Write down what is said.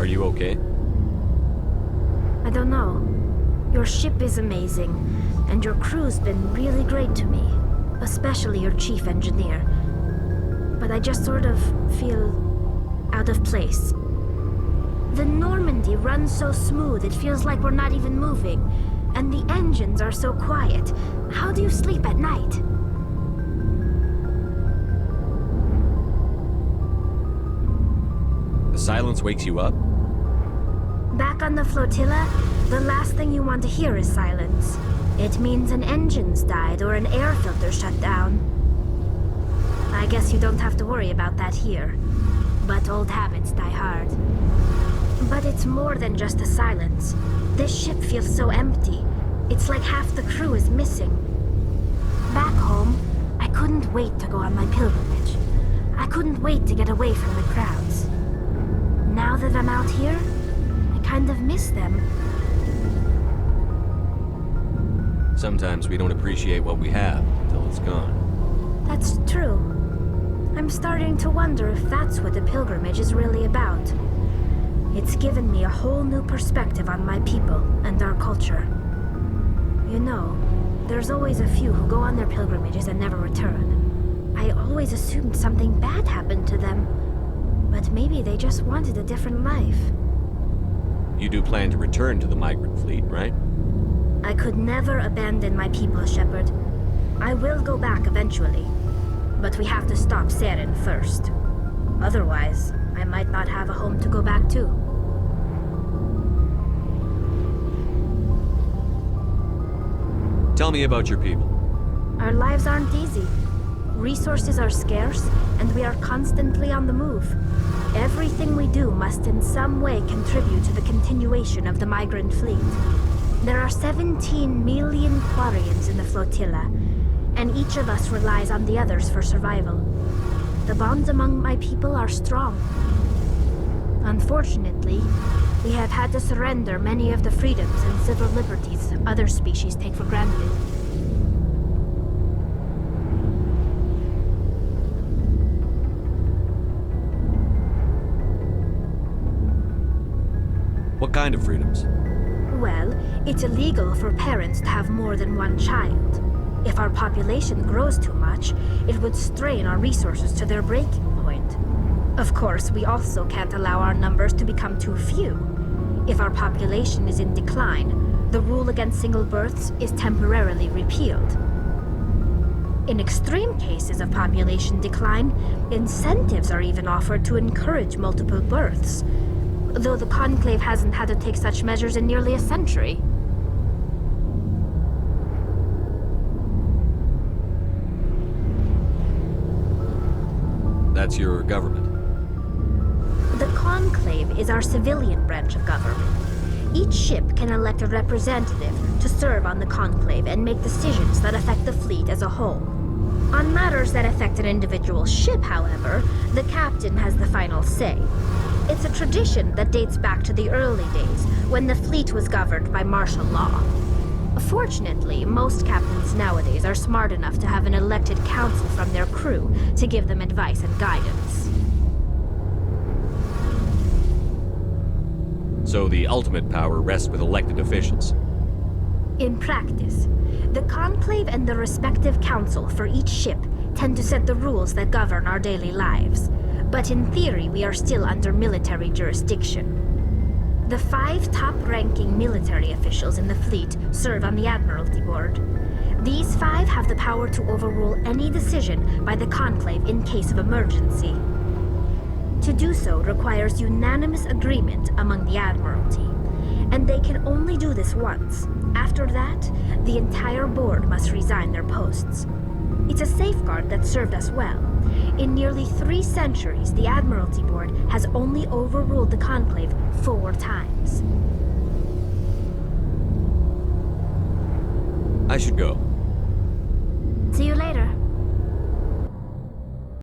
Are you okay? I don't know. Your ship is amazing, and your crew's been really great to me, especially your chief engineer. But I just sort of feel out of place. The Normandy runs so smooth it feels like we're not even moving, and the engines are so quiet. How do you sleep at night? The silence wakes you up? Back on the flotilla, the last thing you want to hear is silence. It means an engine's died or an air filter shut down. I guess you don't have to worry about that here. But old habits die hard. But it's more than just the silence. This ship feels so empty. It's like half the crew is missing. Back home, I couldn't wait to go on my pilgrimage. I couldn't wait to get away from the crowds. Now that I'm out here, I kind of miss them. Sometimes we don't appreciate what we have until it's gone. That's true. I'm starting to wonder if that's what the pilgrimage is really about. It's given me a whole new perspective on my people and our culture. You know, there's always a few who go on their pilgrimages and never return. I always assumed something bad happened to them, but maybe they just wanted a different life. You do plan to return to the migrant fleet, right? I could never abandon my people, Shepard. I will go back eventually, but we have to stop Saren first. Otherwise, I might not have a home to go back to. Tell me about your people. Our lives aren't easy. Resources are scarce, and we are constantly on the move. Everything we do must in some way contribute to the continuation of the migrant fleet. There are 17 million Quarians in the flotilla, and each of us relies on the others for survival. The bonds among my people are strong. Unfortunately, we have had to surrender many of the freedoms and civil liberties other species take for granted. What kind of freedoms? Well, it's illegal for parents to have more than one child. If our population grows too much, it would strain our resources to their breaking point. Of course, we also can't allow our numbers to become too few. If our population is in decline, the rule against single births is temporarily repealed. In extreme cases of population decline, incentives are even offered to encourage multiple births, though the Conclave hasn't had to take such measures in nearly a century. That's your government. The Conclave is our civilian branch of government. Each ship can elect a representative to serve on the Conclave and make decisions that affect the fleet as a whole. On matters that affect an individual ship, however, the captain has the final say. It's a tradition that dates back to the early days, when the fleet was governed by martial law. Fortunately, most captains nowadays are smart enough to have an elected council from their crew to give them advice and guidance. So the ultimate power rests with elected officials. In practice, the Conclave and the respective council for each ship tend to set the rules that govern our daily lives. But in theory, we are still under military jurisdiction. The 5 top-ranking military officials in the fleet serve on the Admiralty Board. These 5 have the power to overrule any decision by the Conclave in case of emergency. To do so requires unanimous agreement among the Admiralty, and they can only do this once. After that, the entire board must resign their posts. It's a safeguard that served us well. In nearly 3 centuries, the Admiralty Board has only overruled the Conclave 4 times. I should go. See you later.